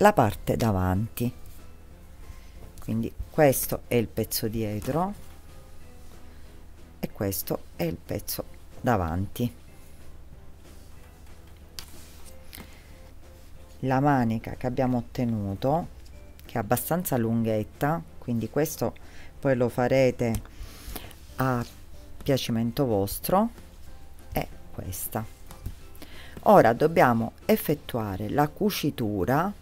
la parte davanti. Quindi questo è il pezzo dietro e questo è il pezzo davanti. La manica che abbiamo ottenuto, che è abbastanza lunghetta, quindi questo poi lo farete a piacimento vostro, è questa. Ora dobbiamo effettuare la cucitura.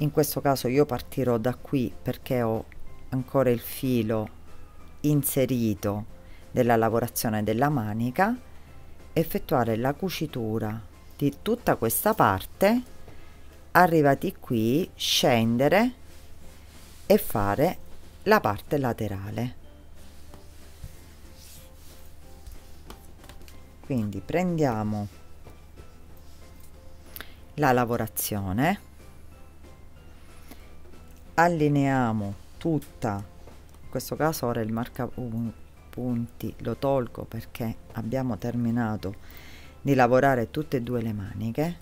In questo caso io partirò da qui perché ho ancora il filo inserito della lavorazione della manica. Effettuare la cucitura di tutta questa parte, arrivati qui scendere e fare la parte laterale. Quindi prendiamo la lavorazione, allineiamo tutta, in questo caso ora il marcapunti lo tolgo perché abbiamo terminato di lavorare tutte e due le maniche.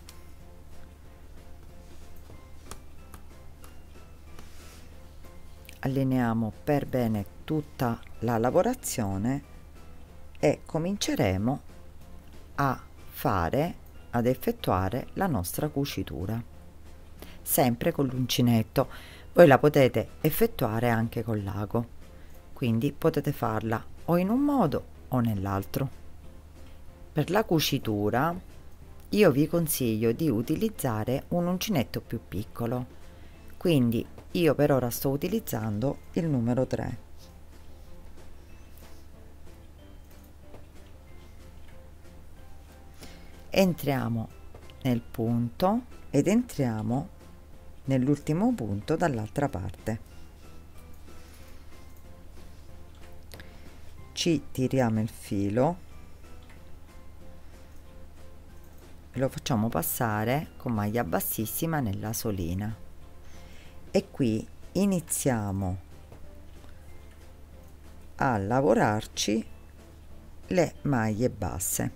Allineiamo per bene tutta la lavorazione e cominceremo ad effettuare la nostra cucitura, sempre con l'uncinetto. Voi la potete effettuare anche con l'ago, quindi potete farla o in un modo o nell'altro. Per la cucitura io vi consiglio di utilizzare un uncinetto più piccolo, quindi io per ora sto utilizzando il numero 3. Entriamo nel punto ed entriamo nell'ultimo punto dall'altra parte. ci tiriamo il filo e lo facciamo passare con maglia bassissima nella solina, e qui iniziamo a lavorarci le maglie basse.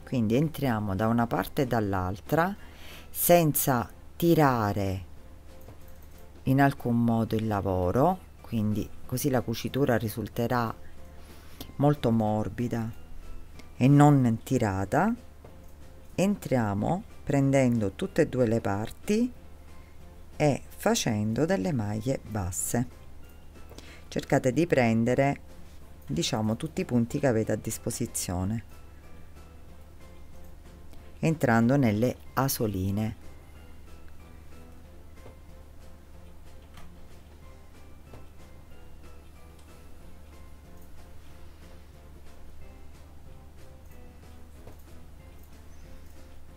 Quindi entriamo da una parte e dall'altra senza tirare in alcun modo il lavoro, quindi così la cucitura risulterà molto morbida e non tirata. Entriamo prendendo tutte e due le parti e facendo delle maglie basse. Cercate di prendere, diciamo, tutti i punti che avete a disposizione, entrando nelle asoline.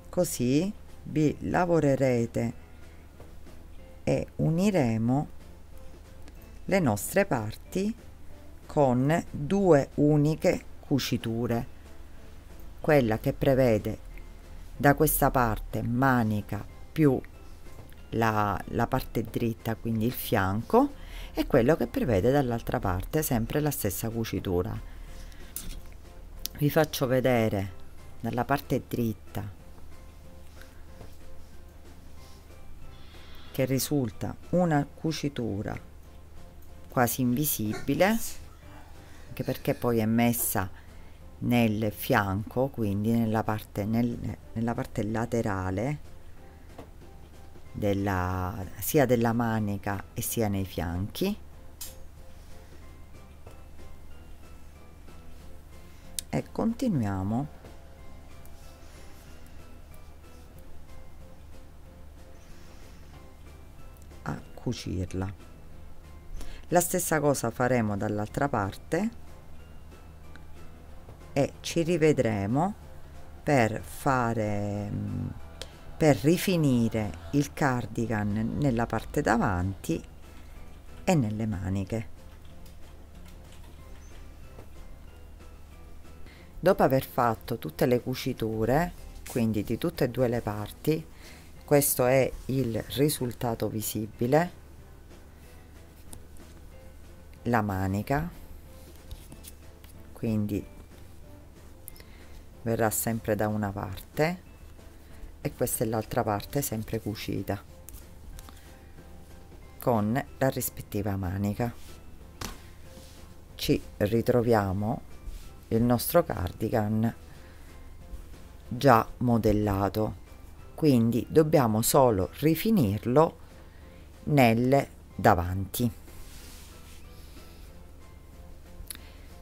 Così vi lavorerete e uniremo le nostre parti con due uniche cuciture, quella che prevede da questa parte manica più la parte dritta, quindi il fianco, e quello che prevede dall'altra parte sempre la stessa cucitura. Vi faccio vedere dalla parte dritta che risulta una cucitura quasi invisibile, anche perché poi è messa nel fianco, quindi nella parte laterale sia della manica e sia nei fianchi. E continuiamo a cucirla. La stessa cosa faremo dall'altra parte e ci rivedremo per rifinire il cardigan nella parte davanti e nelle maniche. Dopo aver fatto tutte le cuciture, quindi di tutte e due le parti, questo è il risultato visibile. La manica, quindi verrà sempre da una parte e questa è l'altra parte sempre cucita con la rispettiva manica. Ci ritroviamo il nostro cardigan già modellato, quindi dobbiamo solo rifinirlo nel davanti.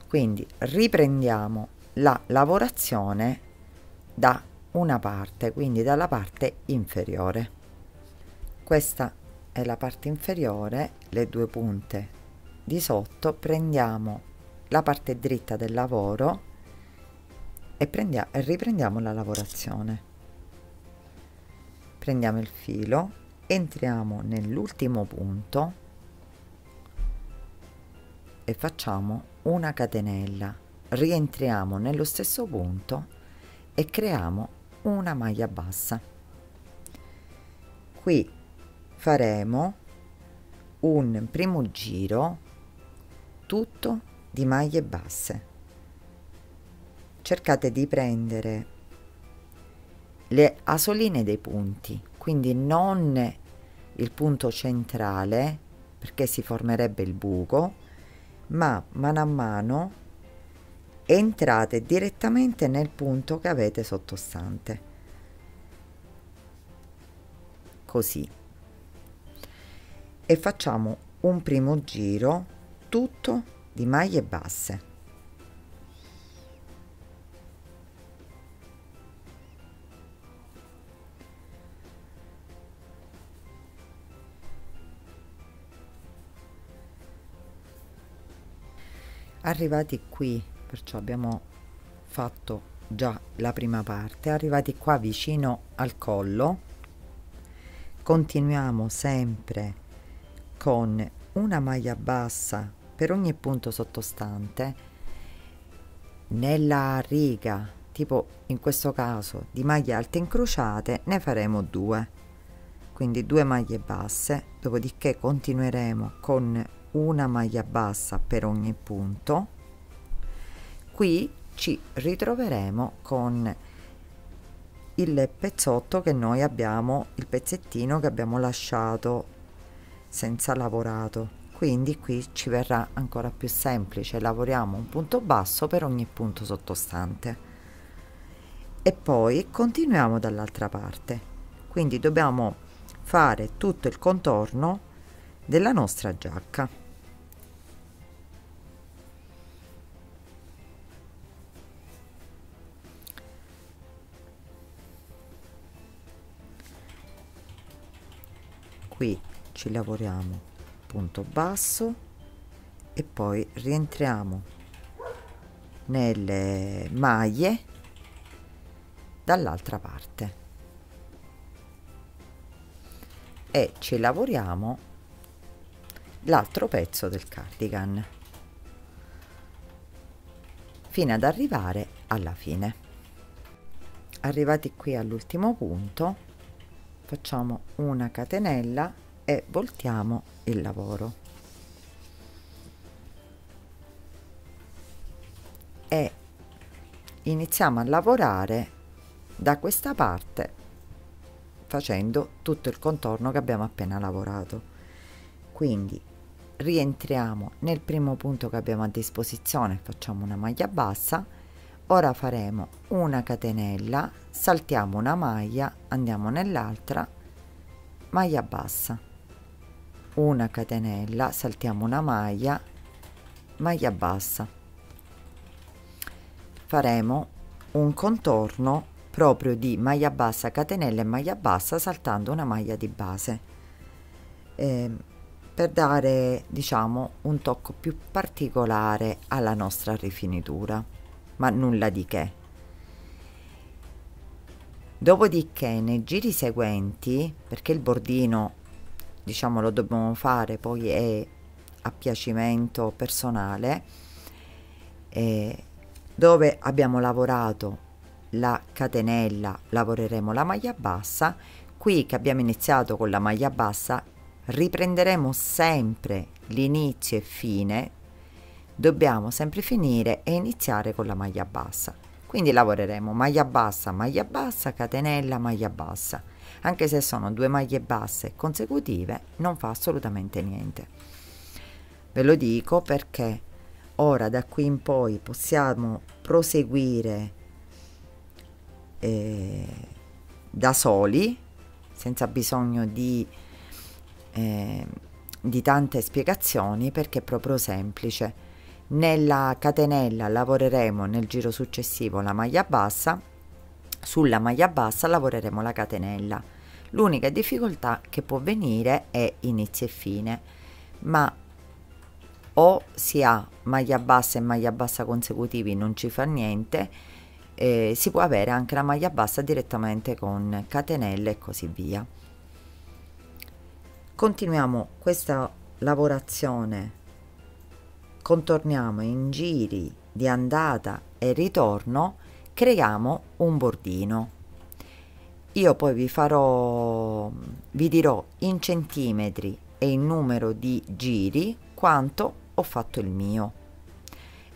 Quindi riprendiamo la lavorazione da una parte, quindi dalla parte inferiore. Questa è la parte inferiore, le due punte di sotto. Prendiamo la parte dritta del lavoro e riprendiamo la lavorazione. Prendiamo il filo, entriamo nell'ultimo punto e facciamo una catenella, rientriamo nello stesso punto e creiamo una maglia bassa. Qui faremo un primo giro tutto di maglie basse. Cercate di prendere le asoline dei punti, quindi non il punto centrale perché si formerebbe il buco, ma mano a mano entrate direttamente nel punto che avete sottostante, così, e facciamo un primo giro tutto di maglie basse. Arrivati qui, perciò abbiamo fatto già la prima parte, arrivati qua vicino al collo, continuiamo sempre con una maglia bassa per ogni punto sottostante nella riga, tipo in questo caso di maglie alte incrociate, ne faremo 2, quindi 2 maglie basse, dopodiché continueremo con una maglia bassa per ogni punto. Qui ci ritroveremo con il pezzotto che noi abbiamo, il pezzettino che abbiamo lasciato senza lavorato, quindi qui ci verrà ancora più semplice. Lavoriamo un punto basso per ogni punto sottostante e poi continuiamo dall'altra parte, quindi dobbiamo fare tutto il contorno della nostra giacca. Qui ci lavoriamo punto basso e poi rientriamo nelle maglie dall'altra parte e ci lavoriamo l'altro pezzo del cardigan fino ad arrivare alla fine. Arrivati qui all'ultimo punto, facciamo una catenella e voltiamo il lavoro e iniziamo a lavorare da questa parte facendo tutto il contorno che abbiamo appena lavorato. Quindi rientriamo nel primo punto che abbiamo a disposizione, facciamo una maglia bassa. Ora faremo una catenella, saltiamo una maglia, andiamo nell'altra, maglia bassa, una catenella, saltiamo una maglia, maglia bassa. Faremo un contorno proprio di maglia bassa, catenella e maglia bassa, saltando una maglia di base, per dare, diciamo, un tocco più particolare alla nostra rifinitura, ma nulla di che. Dopodiché nei giri seguenti, perché il bordino, diciamo, lo dobbiamo fare, poi è a piacimento personale, dove abbiamo lavorato la catenella lavoreremo la maglia bassa. Qui che abbiamo iniziato con la maglia bassa riprenderemo sempre l'inizio e fine, dobbiamo sempre finire e iniziare con la maglia bassa, quindi lavoreremo maglia bassa, catenella, maglia bassa. Anche se sono 2 maglie basse consecutive non fa assolutamente niente, ve lo dico perché ora da qui in poi possiamo proseguire da soli, senza bisogno di tante spiegazioni, perché è proprio semplice. Nella catenella lavoreremo nel giro successivo la maglia bassa, sulla maglia bassa lavoreremo la catenella. L'unica difficoltà che può venire è inizio e fine, ma o si ha maglia bassa e maglia bassa consecutivi, non ci fa niente, si può avere anche la maglia bassa direttamente con catenelle e così via. Continuiamo questa lavorazione, contorniamo in giri di andata e ritorno, creiamo un bordino. Io poi vi dirò in centimetri e in numero di giri quanto ho fatto il mio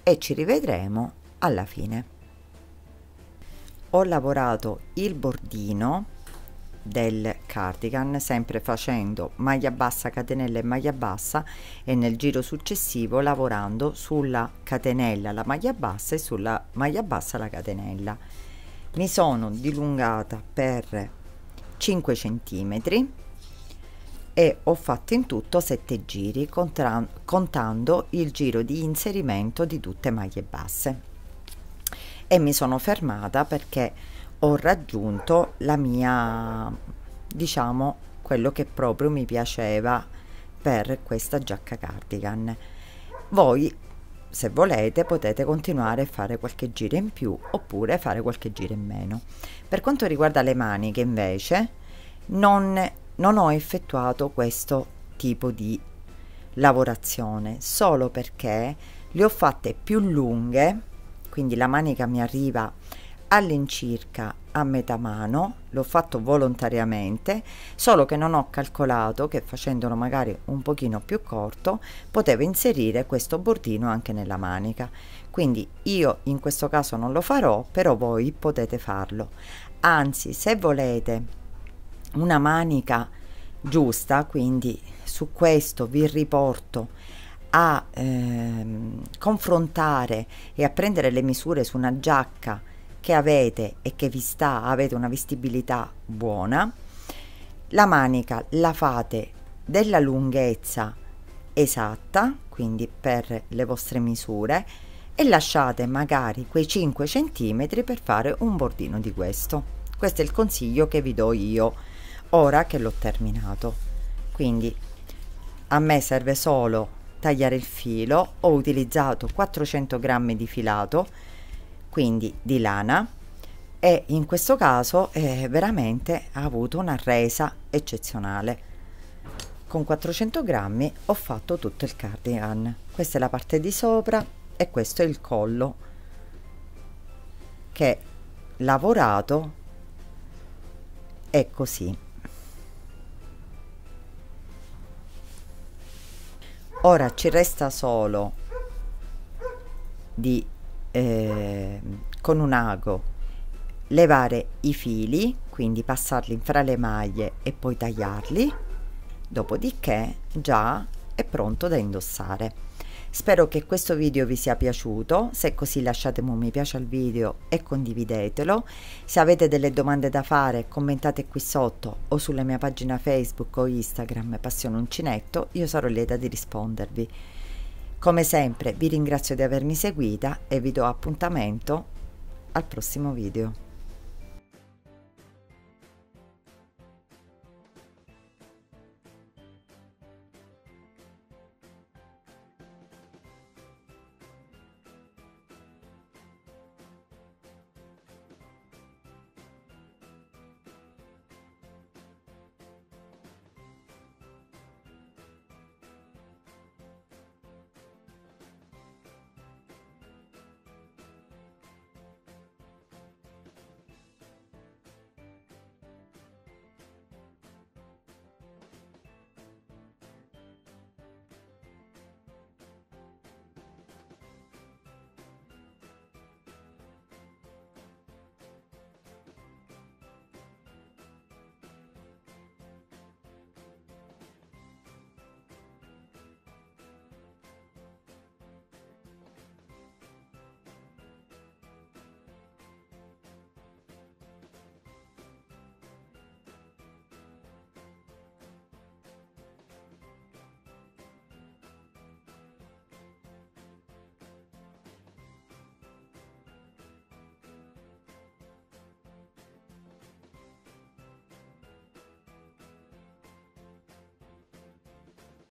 e ci rivedremo alla fine. Ho lavorato il bordino del cardigan sempre facendo maglia bassa, catenella e maglia bassa, e nel giro successivo lavorando sulla catenella la maglia bassa e sulla maglia bassa la catenella. Mi sono dilungata per 5 centimetri e ho fatto in tutto 7 giri contando il giro di inserimento di tutte maglie basse, e mi sono fermata perché ho raggiunto la mia, diciamo, quello che proprio mi piaceva per questa giacca cardigan. Voi, se volete, potete continuare a fare qualche giro in più oppure fare qualche giro in meno. Per quanto riguarda le maniche invece non ho effettuato questo tipo di lavorazione, solo perché le ho fatte più lunghe, quindi la manica mi arriva all'incirca a metà mano, l'ho fatto volontariamente, solo che non ho calcolato che facendolo magari un pochino più corto potevo inserire questo bordino anche nella manica. Quindi io in questo caso non lo farò, però voi potete farlo. Anzi, se volete una manica giusta, quindi su questo vi riporto a confrontare e a prendere le misure su una giacca che avete e che vi sta, avete una vestibilità buona. La manica la fate della lunghezza esatta, quindi per le vostre misure, e lasciate magari quei 5 centimetri per fare un bordino di questo. Questo è il consiglio che vi do io ora che l'ho terminato. Quindi a me serve solo tagliare il filo. Ho utilizzato 400 grammi di filato, quindi di lana, e in questo caso veramente ha avuto una resa eccezionale. Con 400 grammi ho fatto tutto il cardigan. Questa è la parte di sopra e questo è il collo che lavorato è così. Ora ci resta solo di con un ago levare i fili, quindi passarli fra le maglie e poi tagliarli, dopodiché già è pronto da indossare. Spero che questo video vi sia piaciuto. Se è così lasciatemi un mi piace al video e condividetelo. Se avete delle domande da fare commentate qui sotto o sulla mia pagina Facebook o Instagram Passione Uncinetto, io sarò lieta di rispondervi. Come sempre vi ringrazio di avermi seguita e vi do appuntamento al prossimo video.